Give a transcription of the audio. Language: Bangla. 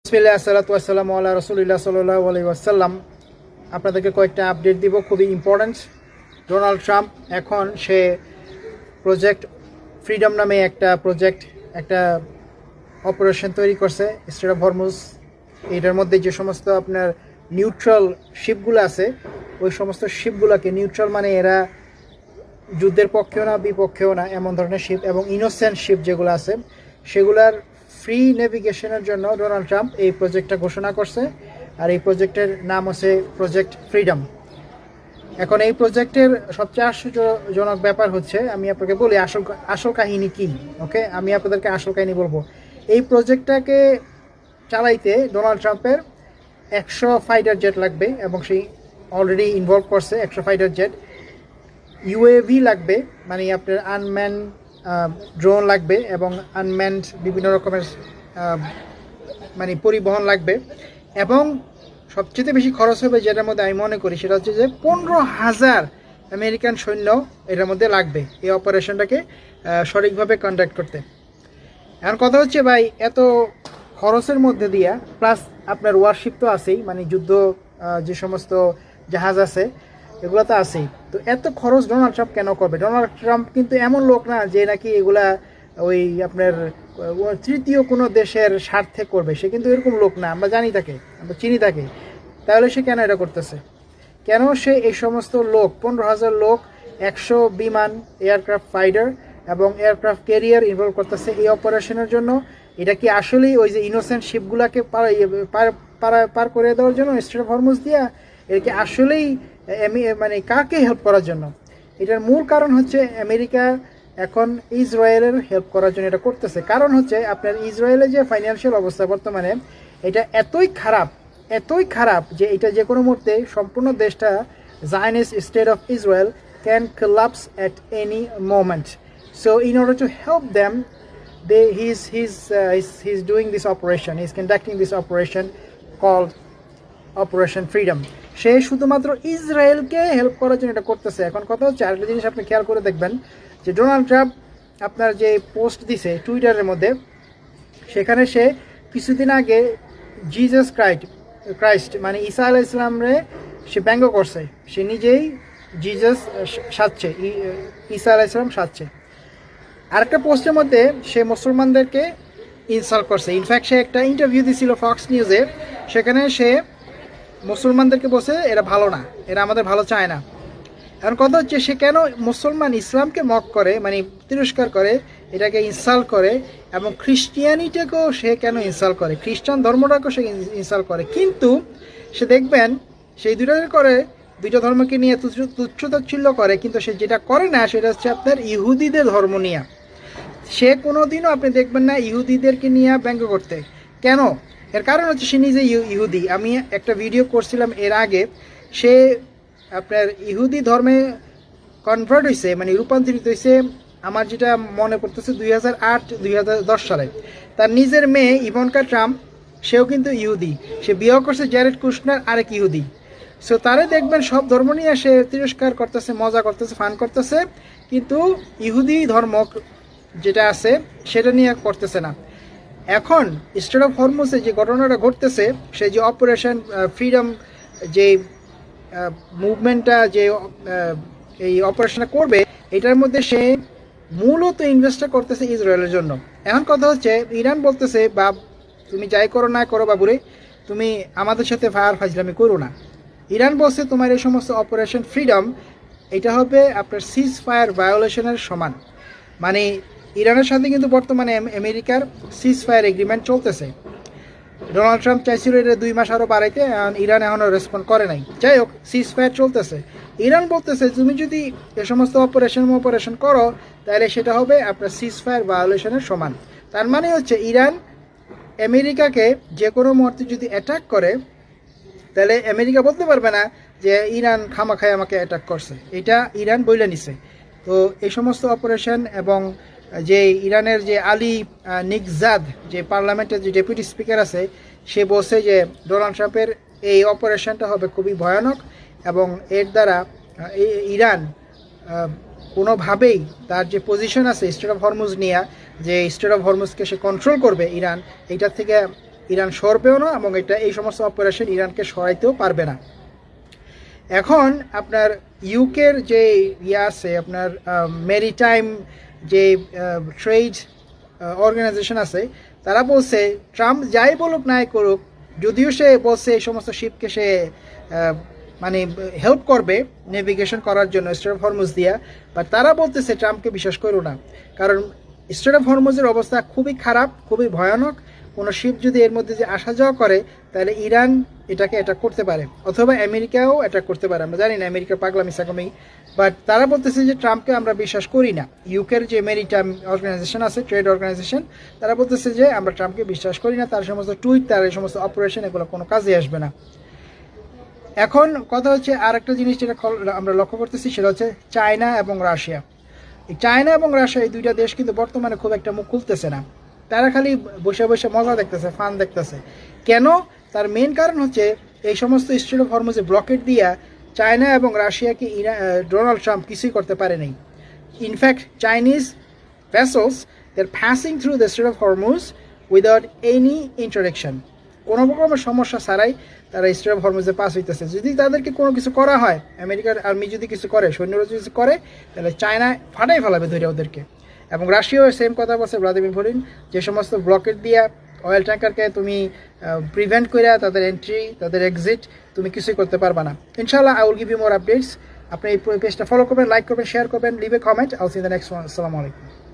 বিসমিল্লাহ আসসালাতু ওয়াসসালামু আলা রাসূলিল্লাহ সাল্লাল্লাহু আলাইহি ওয়াসাল্লাম। আপনাদেরকে কয়েকটা আপডেট দিব, খুবই ইম্পর্ট্যান্ট। ডোনাল্ড ট্রাম্প এখন সে প্রজেক্ট ফ্রিডম নামে একটা অপারেশন তৈরি করছে স্ট্রেট অফ হরমুজ। এটার মধ্যে যে সমস্ত আপনার নিউট্রাল শিপগুলো আছে, ওই সমস্ত শিপগুলোকে, নিউট্রাল মানে এরা যুদ্ধের পক্ষেও না বিপক্ষেও না এমন ধরনের শিপ, এবং ইনোসেন্ট শিপ যেগুলো আছে সেগুলার ফ্রি নেভিগেশনের জন্য ডোনাল্ড ট্রাম্প এই প্রজেক্টটা ঘোষণা করছে। আর এই প্রজেক্টের নাম হচ্ছে প্রজেক্ট ফ্রিডম। এখন এই প্রজেক্টের সবচেয়ে আশ্চর্যজনক ব্যাপার হচ্ছে, আমি আপনাকে বলি আসল কাহিনী কি। ওকে, আমি আপনাদেরকে আসল কাহিনী বলবো। এই প্রজেক্টটাকে চালাইতে ডোনাল্ড ট্রাম্পের 100 ফাইটার জেট লাগবে, এবং সেই অলরেডি ইনভলভ করছে 100 ফাইটার জেট। ইউএভি লাগবে, মানে আপনার আনম্যান ড্রোন লাগবে, এবং আনম্যান্ড বিভিন্ন রকমের মানে পরিবহন লাগবে। এবং সবচেয়ে বেশি খরচ হবে যেটার মধ্যে আমি মনে করি, সেটা হচ্ছে যে 15,000 আমেরিকান সৈন্য এটার মধ্যে লাগবে এই অপারেশনটাকে সঠিকভাবে কন্ডাক্ট করতে। এখন কথা হচ্ছে ভাই, এত খরচের মধ্যে দিয়া প্লাস আপনার ওয়ারশিপ তো আছেই, মানে যুদ্ধ যে সমস্ত জাহাজ আছে এগুলো তো আছেই। তো এত খরচ ডোনাল্ড ট্রাম্প কেন করবে? ডোনাল্ড ট্রাম্প কিন্তু এমন লোক না যে নাকি এগুলা ওই আপনার তৃতীয় কোনো দেশের স্বার্থে করবে। সে কিন্তু এরকম লোক না, আমরা জানি তাকে, আমরা চিনি তাকে। তাহলে সে কেন এটা করতেছে? কেন সে এই সমস্ত লোক, 15,000 লোক, 100 বিমান, এয়ারক্রাফট ফাইটার এবং এয়ারক্রাফট ক্যারিয়ার ইনভলভ করতেছে এই অপারেশনের জন্য? এটা কি আসলেই ওই যে ইনোসেন্ট শিপগুলাকে পার করে দেওয়ার জন্য, স্ট্রেট অফ হরমুজ দিয়া? এর কি আসলেই মানে কাকে হেল্প করার জন্য? এটার মূল কারণ হচ্ছে আমেরিকা এখন ইসরায়েলের হেল্প করার জন্য এটা করতেছে। কারণ হচ্ছে আপনার ইসরায়েলের যে ফাইন্যান্সিয়াল অবস্থা বর্তমানে, এটা এতই খারাপ যে এটা যে কোনো মুহূর্তে সম্পূর্ণ দেশটা, Zionist state of Israel, can collapse at any moment. So in order to help them, he's doing this operation, he's conducting this operation called operation freedom. সে শুধুমাত্র ইসরায়েলকে হেল্প করার জন্য এটা করতেছে। এখন কথা হচ্ছে, আরেকটা জিনিস আপনি খেয়াল করে দেখবেন যে ডোনাল্ড ট্রাম্প আপনার যে পোস্ট দিছে টুইটারের মধ্যে, সেখানে সে কিছুদিন আগে জিজাস ক্রাইস্ট মানে ঈসা আলাইহিস সালামরে সে ব্যঙ্গ করছে। সে নিজেই জিজাস সাজছে, ঈসা আলাইহিস সালাম সাজছে। আরেকটা পোস্টের মধ্যে সে মুসলমানদেরকে ইনসাল্ট করছে। ইনফ্যাক্ট সে একটা ইন্টারভিউ দিয়েছিল ফক্স নিউজে, সেখানে সে মুসলমানদেরকে বলছে এরা ভালো না, এরা আমাদের ভালো চায় না। এখন কথা হচ্ছে, সে কেন মুসলমান ইসলামকে মক করে, মানে তিরস্কার করে, এটাকে ইনসাল্ট করে, এবং খ্রিস্টিয়ানিটাকেও সে কেন ইনসাল্ট করে, খ্রিস্টান ধর্মটাকেও সে ইনসাল্ট করে। কিন্তু সে দেখবেন সেই দুইটা ধর্মকে নিয়ে তুচ্ছতাচ্ছিল্য করে, কিন্তু সে যেটা করে না সেটা হচ্ছে আপনার ইহুদিদের ধর্ম নিয়ে। সে কোনোদিনও আপনি দেখবেন না ইহুদিদেরকে নিয়ে ব্যঙ্গ করতে। কেন? এর কারণ হচ্ছে সে নিজে ইহুদি। আমি একটা ভিডিও করছিলাম এর আগে, সে আপনার ইহুদি ধর্মে কনভার্ট হয়েছে, মানে রূপান্তরিত হয়েছে, আমার যেটা মনে পড়তেছে 2008-2010 সালে। তার নিজের মেয়ে ইভানকা ট্রাম্প, সেও কিন্তু ইহুদি। সে বিয়ে করছে জ্যারেড কুশনার, আরেক ইহুদি। সো তারে দেখবেন সব ধর্ম নিয়ে সে তিরস্কার করতেছে, মজা করতেছে, ফান করতেছে, কিন্তু ইহুদি ধর্ম যেটা আছে সেটা নিয়ে করতেছে না। এখন স্ট্রেট অফ হরমুজে যে ঘটনাটা ঘটতেছে, সে যে অপারেশন ফ্রিডম যে মুভমেন্টটা, যে এই অপারেশনটা করবে, এটার মধ্যে সে মূলত ইনভেস্টটা করতেছে ইসরায়েলের জন্য। এখন কথা হচ্ছে, ইরান বলতেছে, বাপ তুমি যাই করো না করো বাবুরে, তুমি আমাদের সাথে ফাজলামি করো না। ইরান বলছে তোমার এই সমস্ত অপারেশন ফ্রিডম, এটা হবে আপনার সিজ ফায়ার ভায়োলেশনের সমান। মানে ইরানের সাথে কিন্তু বর্তমানে আমেরিকার সিজ ফায়ার এগ্রিমেন্ট চলতেছে। ডোনাল্ড ট্রাম্প চাইছিল এটা 2 মাস আরও বাড়াইতে, ইরান এখনও রেসপন্ড করে নাই। যাই হোক, সিজ ফায়ার চলতেছে। ইরান বলতেছে তুমি যদি এ সমস্ত অপারেশন করো, তাহলে সেটা হবে আপনার সিজ ফায়ার ভায়োলেশনের সমান। তার মানে হচ্ছে ইরান আমেরিকাকে যে কোনো মুহূর্তে যদি অ্যাটাক করে, তাহলে আমেরিকা বলতে পারবে না যে ইরান খামাখায় আমাকে অ্যাটাক করছে, এটা ইরান বইলে নিছে। তো এই সমস্ত অপারেশন, এবং যে ইরানের যে আলী নিকজাদ, যে পার্লামেন্টের যে ডেপুটি স্পিকার আছে, সে বলছে যে ডোনাল্ড ট্রাম্পের এই অপারেশনটা হবে খুবই ভয়ানক, এবং এর দ্বারা ইরান কোনোভাবেই তার যে পজিশন আছে স্ট্রেট অফ হরমুজ নিয়ে, যে স্ট্রেট অফ হরমুজকে সে কন্ট্রোল করবে ইরান, এইটার থেকে ইরান সরবেও না, এবং এই সমস্ত অপারেশন ইরানকে সরাইতেও পারবে না। এখন আপনার ইউকের যে আছে আপনার মেরিটাইম যে ট্রেড অর্গানাইজেশন আছে, তারা বলছে ট্রাম্প যাই বলুক নাই করুক, যদিও সে বলছে এই সমস্ত শিপকে সে মানে হেল্প করবে নেভিগেশন করার জন্য স্ট্রেট অফ হরমুজ দিয়া, বাট তারা বলতেছে ট্রাম্পকে বিশ্বাস করো না, কারণ স্ট্রেট অফ হরমুজের অবস্থা খুবই খারাপ, খুবই ভয়ানক। কোনো শিপ যদি এর মধ্যে যে আসা যাওয়া করে, তাহলে ইরান এটাকে অ্যাটাক করতে পারে, অথবা আমেরিকাও অ্যাটাক করতে পারে। আমরা জানি না, আমেরিকার পাগলামি সাগলামি, বাট তারা বলতেছে যে ট্রাম্পকে আমরা বিশ্বাস করি না। ইউকের যে মেরিটাইম অর্গানাইজেশন আছে, ট্রেড অর্গানাইজেশন, তারা বলতেছে যে আমরা ট্রাম্পকে বিশ্বাস করি না, তার সমস্ত টুইট, তার এই সমস্ত অপারেশন, এগুলো কোনো কাজে আসবে না। এখন কথা হচ্ছে আর একটা জিনিস যেটা আমরা লক্ষ্য করতেছি, সেটা হচ্ছে চায়না এবং রাশিয়া। এই চায়না এবং রাশিয়া, এই দুইটা দেশ কিন্তু বর্তমানে খুব একটা মুখ খুলতেছে না, তারা খালি বসে বসে মজা দেখতেছে, ফান দেখতেছে। কেন? তার মেন কারণ হচ্ছে এই সমস্ত স্ট্রেট অফ হরমুজে ব্লকেট দিয়া চায়না এবং রাশিয়াকে ডোনাল্ড ট্রাম্প কিছুই করতে পারে নাই। In fact Chinese vessels they are passing through the strait of Hormuz without any interaction, কোনো রকমের সমস্যা ছাড়াই তারা স্ট্রেট অফ হরমুজে পাস হইতেছে। যদি তাদেরকে কোনো কিছু করা হয়, আমেরিকার আর্মি যদি কিছু করে, সৈন্যরা যদি কিছু করে, তাহলে চায়না ফাটাই ফেলাবে ধরে ওদেরকে। এবং রাশিয়াও সেম কথা বলছে ভ্লাদিমির পুতিন, যে সমস্ত ব্লকেট দিয়া অয়েল ট্যাঙ্কারকে তুমি প্রিভেন্ট করে তাদের এন্ট্রি, তাদের এক্সিট তুমি কিছুই করতে পারবা না। ইনশাআল্লাহ I will give you more updates. আপনি এই পেজটা ফলো করবেন, লাইক করবেন, শেয়ার করবেন, leave a comment. I will see in the next one. আসসালামু আলাইকুম।